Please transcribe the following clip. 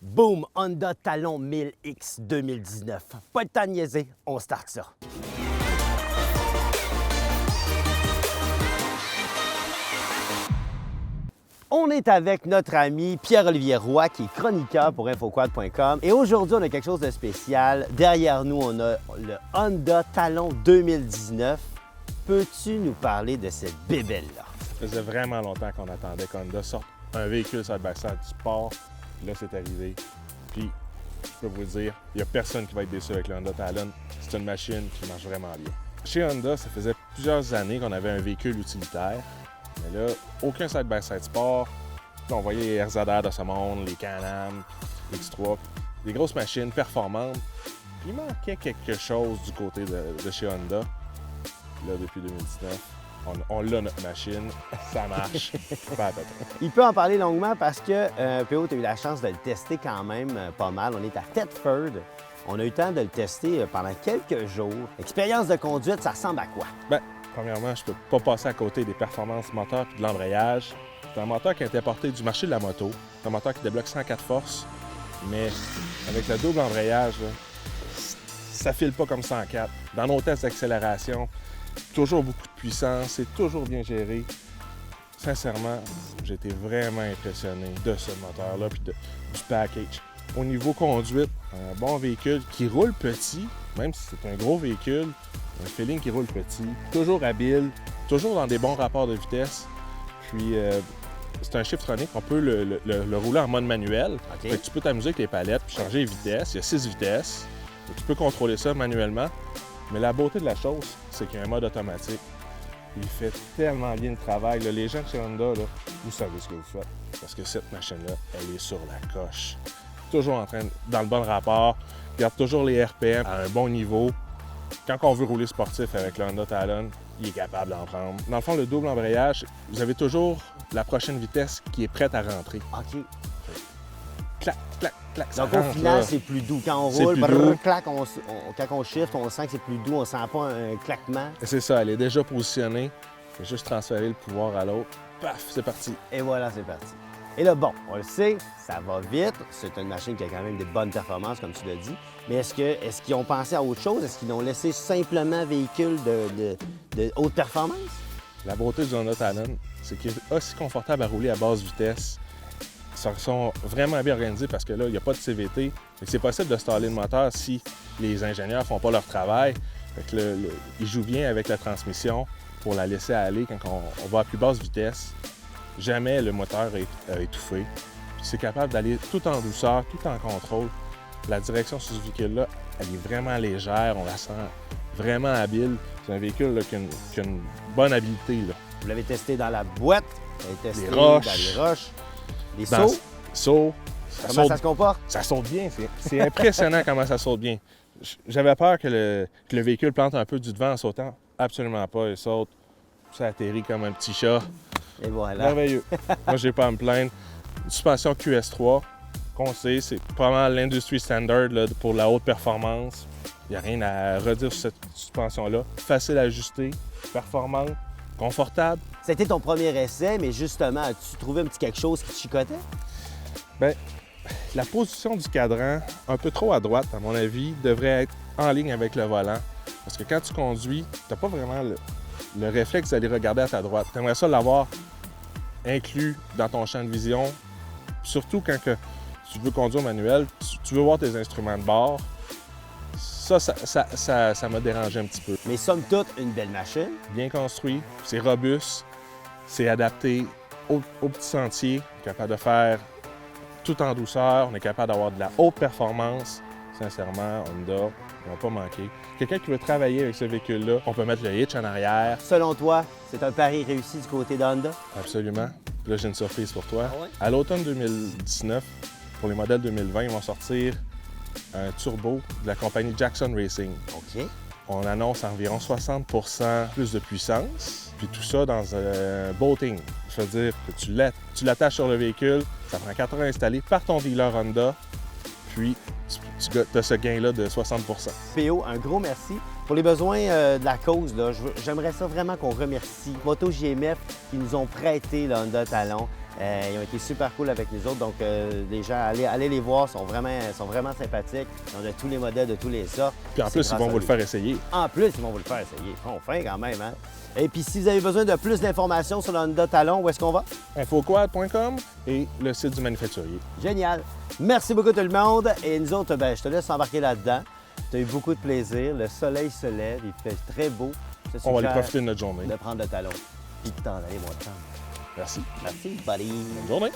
Boom! Honda Talon 1000X 2019. Pas le temps de niaiser, on start ça. On est avec notre ami Pierre-Olivier Roy, qui est chroniqueur pour Infoquad.com. Et aujourd'hui, on a quelque chose de spécial. Derrière nous, on a le Honda Talon 2019. Peux-tu nous parler de cette bébelle-là? Ça faisait vraiment longtemps qu'on attendait qu'Honda sorte un véhicule side-by-side sport. Là, c'est arrivé. Puis, je peux vous dire, il n'y a personne qui va être déçu avec le Honda Talon. C'est une machine qui marche vraiment bien. Chez Honda, ça faisait plusieurs années qu'on avait un véhicule utilitaire. Mais là, aucun side-by-side sport. Là, on voyait les RZR de ce monde, les Can-Am, X3, des grosses machines performantes. Puis il manquait quelque chose du côté de chez Honda. Là, depuis 2019, on l'a notre machine, ça marche. Pas à peu près. Il peut en parler longuement parce que PO, tu as eu la chance de le tester quand même pas mal. On est à Thetford. On a eu le temps de le tester pendant quelques jours. Expérience de conduite, ça ressemble à quoi? Bien, premièrement, je peux pas passer à côté des performances moteurs et de l'embrayage. C'est un moteur qui a été porté du marché de la moto. C'est un moteur qui débloque 104 forces, mais avec le double embrayage, là, ça file pas comme 104. Dans nos tests d'accélération, toujours beaucoup de puissance, c'est toujours bien géré. Sincèrement, j'ai été vraiment impressionné de ce moteur-là et du package. Au niveau conduite, un bon véhicule qui roule petit, même si c'est un gros véhicule, un feeling qui roule petit, toujours habile, toujours dans des bons rapports de vitesse. Puis, c'est un Shiftronic, on peut le rouler en mode manuel. OK. Fait que tu peux t'amuser avec les palettes puis changer les vitesses. Il y a 6 vitesses. Donc, tu peux contrôler ça manuellement. Mais la beauté de la chose, c'est qu'il y a un mode automatique. Il fait tellement bien le travail. Là, les gens de chez Honda, là, vous savez ce que vous faites. Parce que cette machine-là, elle est sur la coche. Toujours dans le bon rapport. Garde toujours les RPM à un bon niveau. Quand on veut rouler sportif avec le Honda Talon, il est capable d'en prendre. Dans le fond, le double embrayage, vous avez toujours la prochaine vitesse qui est prête à rentrer. OK. Clac, clac, clac, ça Donc, au rentre, final, là. c'est plus doux. Quand on C'est roule, plus brrr, doux. clac, quand on shift, on sent que c'est plus doux. On sent pas un claquement. Et c'est ça, elle est déjà positionnée. Il faut juste transférer le pouvoir à l'autre. Paf, c'est parti. Et voilà, c'est parti. Et là, bon, on le sait, ça va vite. C'est une machine qui a quand même des bonnes performances, comme tu l'as dit. Mais est-ce qu'ils ont pensé à autre chose? Est-ce qu'ils l'ont laissé simplement véhicule de haute performance? La beauté du Honda Talon, c'est qu'il est aussi confortable à rouler à basse vitesse. Ils sont vraiment bien organisés parce que là, il n'y a pas de CVT. C'est possible de staller le moteur si les ingénieurs ne font pas leur travail. Fait que ils jouent bien avec la transmission pour la laisser aller quand on va à plus basse vitesse. Jamais le moteur est étouffé. Puis c'est capable d'aller tout en douceur, tout en contrôle. La direction sur ce véhicule-là, elle est vraiment légère, on la sent vraiment habile. C'est un véhicule là, qui a une bonne habileté. Là. Vous l'avez testé dans la boîte, vous l'avez testé Les roches. dans les roches, les Dans sauts. saut, Comment ça se comporte? ça saute bien. C'est impressionnant comment ça saute bien. J'avais peur que le véhicule plante un peu du devant en sautant. Absolument pas, il saute. Ça atterrit comme un petit chat. Et voilà. Merveilleux. Moi, j'ai pas à me plaindre. Une suspension QS3, qu'on sait, c'est pas mal l'industry standard là, pour la haute performance. Il n'y a rien à redire sur cette suspension-là. Facile à ajuster, performante, confortable. C'était ton premier essai, mais justement, as-tu trouvé un petit quelque chose qui te chicotait? Bien, la position du cadran, un peu trop à droite, à mon avis, devrait être en ligne avec le volant. Parce que quand tu conduis, tu n'as pas vraiment le réflexe d'aller regarder à ta droite. Tu aimerais ça l'avoir inclus dans ton champ de vision. Surtout quand tu veux conduire manuel, tu veux voir tes instruments de bord. Ça m'a dérangé un petit peu. Mais somme toute, une belle machine. Bien construit, c'est robuste, c'est adapté aux petits sentiers, capable de faire tout en douceur, on est capable d'avoir de la haute performance. Sincèrement, Honda, ils n'ont pas manqué. Quelqu'un qui veut travailler avec ce véhicule-là, on peut mettre le hitch en arrière. Selon toi, c'est un pari réussi du côté d'Honda? Absolument. Puis là, j'ai une surprise pour toi. Ah ouais? À l'automne 2019, pour les modèles 2020, ils vont sortir un turbo de la compagnie Jackson Racing. OK. On annonce environ 60 plus de puissance, puis tout ça dans un bolting. Ça veut dire que tu l'attaches sur le véhicule, ça prend 4 heures à installer par ton dealer Honda, puis tu as ce gain-là de 60 PO, un gros merci. Pour les besoins de la cause, là, j'aimerais ça vraiment qu'on remercie MotoGMF qui nous ont prêté le Honda Talon. Ils ont été super cool avec nous autres. Donc, les gens, allez les voir, sont vraiment sympathiques. Ils ont de tous les modèles, de tous les sortes. Puis en plus, ils vont vous le faire essayer. En plus, ils vont vous le faire essayer. Ils sont fins quand même, hein? Et puis, si vous avez besoin de plus d'informations sur le Honda Talon, où est-ce qu'on va? Infoquad.com et le site du manufacturier. Génial. Merci beaucoup tout le monde. Et nous autres, je te laisse embarquer là-dedans. Tu as eu beaucoup de plaisir. Le soleil se lève, il fait très beau. On va aller profiter de notre journée. De prendre le talon. Puis de t'en aller, mon temps. Merci. Merci, buddy. Bonne journée.